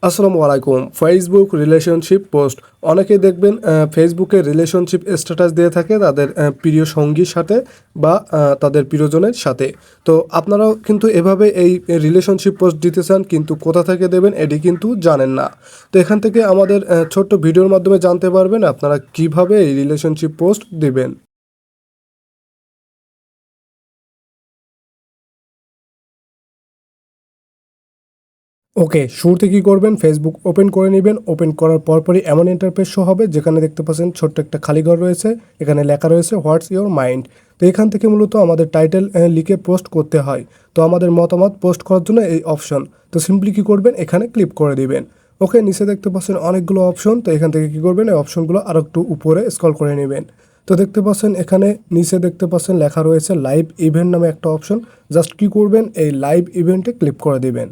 আসসালামু আলাইকুম। Facebook relationship post অনেকেই দেখবেন ফেসবুকে রিলেশনশিপ স্ট্যাটাস দিয়ে থাকে তাদের প্রিয় সঙ্গীর সাথে বা তাদের প্রিয়জনের সাথে। তো আপনারাও কিন্তু এভাবে এই রিলেশনশিপ পোস্ট দিতে চান, কিন্তু কোথা থেকে দেবেন এটি কিন্তু জানেন না। তো এখান থেকে আমাদের ছোট্ট ভিডিওর মাধ্যমে জানতে পারবেন আপনারা কিভাবে এই রিলেশনশিপ পোস্ট দিবেন। ওকে, শুরুতে কী করবেন, ফেসবুক ওপেন করে নেবেন। ওপেন করার পরপরই এমন ইন্টারফেস শো হবে যেখানে দেখতে পাচ্ছেন ছোট্ট একটা খালি ঘর রয়েছে। এখানে লেখা রয়েছে হোয়াটস ইওর মাইন্ড। তো এখান থেকে মূলত আমাদের টাইটেল লিখে পোস্ট করতে হয়। তো আমাদের মতামত পোস্ট করার জন্য এই অপশন। তো সিম্পলি কী করবেন, এখানে ক্লিক করে দিবেন। ওকে, নিচে দেখতে পাচ্ছেন অনেকগুলো অপশন। তো এখান থেকে কী করবেন, এই অপশনগুলো আরও একটু উপরে স্ক্রল করে নেবেন। তো দেখতে পাচ্ছেন এখানে নিচে দেখতে পাচ্ছেন লেখা রয়েছে লাইভ ইভেন্ট নামে একটা অপশন। জাস্ট কী করবেন, এই লাইভ ইভেন্টে ক্লিক করে দিবেন।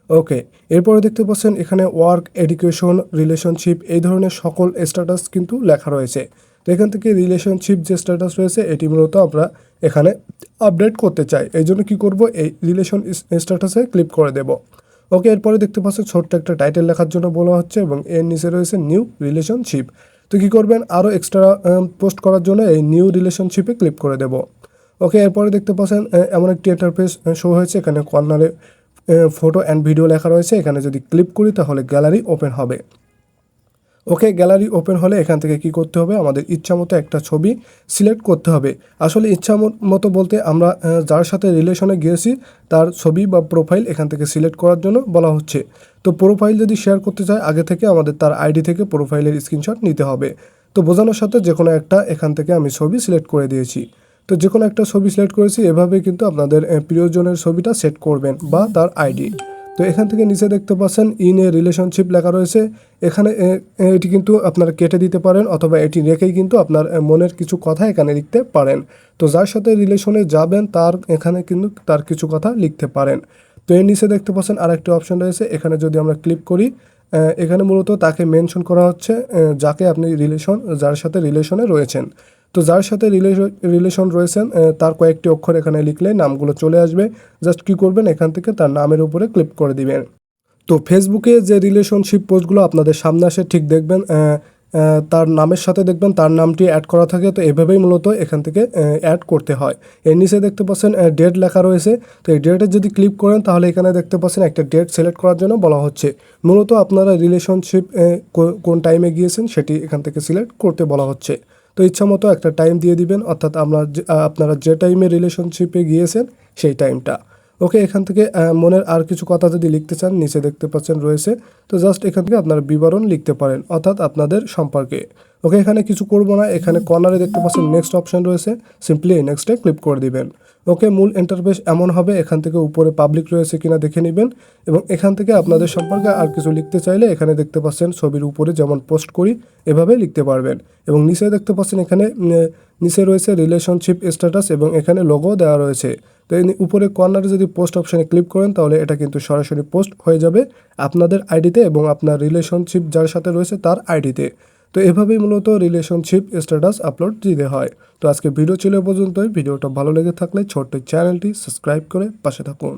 ওকে, এরপরে দেখতে পাচ্ছেন এখানে ওয়ার্ক, এডুকেশন, রিলেশনশিপ এই ধরনের সকল স্ট্যাটাস কিন্তু লেখা রয়েছে। তো এখান থেকে রিলেশনশিপ যে স্ট্যাটাস রয়েছে এটি মূলত আমরা এখানে আপডেট করতে চাই। এই জন্য কী করবো, এই রিলেশন স্ট্যাটাসে ক্লিক করে দেব। ওকে, এরপরে দেখতে পাচ্ছেন ছোট্ট একটা টাইটেল লেখার জন্য বলা হচ্ছে এবং এর নিচে রয়েছে নিউ রিলেশনশিপ। তো কী করবেন, আরও এক্সট্রা পোস্ট করার জন্য এই নিউ রিলেশনশিপে ক্লিক করে দেব। ওকে, এরপরে দেখতে পাচ্ছেন এমন একটি ইন্টারফেস শো হয়েছে। এখানে কর্নারে ফটো অ্যান্ড ভিডিও লেখা রয়েছে। এখানে যদি ক্লিক করি তাহলে গ্যালারি ওপেন হবে। ওকে, গ্যালারি ওপেন হলে এখান থেকে কি করতে হবে, আমাদের ইচ্ছা মতো একটা ছবি সিলেক্ট করতে হবে। আসলে ইচ্ছা মতো বলতে আমরা যার সাথে রিলেশনে গিয়েছি তার ছবি বা প্রোফাইল এখান থেকে সিলেক্ট করার জন্য বলা হচ্ছে। তো প্রোফাইল যদি শেয়ার করতে চাই আগে থেকে আমাদের তার আইডি থেকে প্রোফাইলের স্ক্রিনশট নিতে হবে। তো বোঝানোর সাথে যে কোনো একটা এখান থেকে আমি ছবি সিলেক্ট করে দিয়েছি। তো যে কোনো একটা ছবি সিলেক্ট করেছি, এভাবে কিন্তু আপনাদের প্রিয়জনের ছবিটা সেট করবেন বা তার আইডি। তো এখান থেকে নিচে দেখতে পাচ্ছেন ইন এ রিলেশনশিপ লেখা রয়েছে। এখানে এটি কিন্তু আপনারা কেটে দিতে পারেন অথবা এটি রেখেই কিন্তু আপনার মনের কিছু কথা এখানে লিখতে পারেন। তো যার সাথে রিলেশনে যাবেন তার এখানে কিন্তু তার কিছু কথা লিখতে পারেন। তো এর নিচে দেখতে পাচ্ছেন আরেকটি অপশন রয়েছে। এখানে যদি আমরা ক্লিক করি, এখানে মূলত তাকে মেনশন করা হচ্ছে যাকে আপনি যার সাথে রিলেশনে রয়েছেন। তো যার সাথে রিলেশন রয়েছেন তার কয়েকটি অক্ষর এখানে লিখলে নামগুলো চলে আসবে। জাস্ট কী করবেন, এখান থেকে তার নামের উপরে ক্লিক করে দিবেন। তো ফেসবুকে যে রিলেশনশিপ পোস্টগুলো আপনাদের সামনে আসে ঠিক দেখবেন তার নামের সাথে দেখবেন তার নামটি অ্যাড করা থাকে। তো এভাবেই মূলত এখান থেকে অ্যাড করতে হয়। এর নিচে দেখতে পাচ্ছেন ডেট লেখা রয়েছে। তো এই ডেটে যদি ক্লিক করেন তাহলে এখানে দেখতে পাচ্ছেন একটা ডেট সিলেক্ট করার জন্য বলা হচ্ছে। মূলত আপনারা রিলেশনশিপ কোন টাইমে গিয়েছেন সেটি এখান থেকে সিলেক্ট করতে বলা হচ্ছে। তো ইচ্ছা মতো একটা টাইম দিয়ে দিবেন, অর্থাৎ আপনারা যে টাইমে রিলেশনশিপে গিয়েছেন সেই টাইমটা। ওকে, এখান থেকে মনের আর কিছু কথা যদি লিখতে চান নিচে দেখতে পাচ্ছেন রয়েছে। তো জাস্ট এখান থেকে আপনার বিবরণ লিখতে পারেন, অর্থাৎ আপনাদের সম্পর্কে। ওকে, এখানে কিছু করব না। এখানে কর্নারে দেখতে পাচ্ছেন নেক্সট অপশন রয়েছে, সিম্পলি এই নেক্সটে ক্লিক করে দিবেন। ওকে, মূল ইন্টারফেস এমন হবে। এখান থেকে উপরে পাবলিক রয়েছে কিনা দেখে নেবেন এবং এখান থেকে আপনাদের সম্পর্কে আর কিছু লিখতে চাইলে এখানে দেখতে পাচ্ছেন ছবির উপরে যেমন পোস্ট করি এভাবে লিখতে পারবেন। এবং নিচে দেখতে পাচ্ছেন এখানে নিচে রয়েছে রিলেশনশিপ স্ট্যাটাস এবং এখানে লোগো দেওয়া রয়েছে। তো এই উপরে কর্নারে যদি পোস্ট অপশানে ক্লিক করেন তাহলে এটা কিন্তু সরাসরি পোস্ট হয়ে যাবে আপনাদের আইডিতে এবং আপনার রিলেশনশিপ যার সাথে রয়েছে তার আইডিতে। তো এভাবেই মূলত রিলেশনশিপ স্ট্যাটাস আপলোড দিতে হয়। তো আজকে ভিডিও ছিল এ পর্যন্তই। ভিডিওটা ভালো লেগে থাকলে ছোট্ট চ্যানেলটি সাবস্ক্রাইব করে পাশে থাকুন।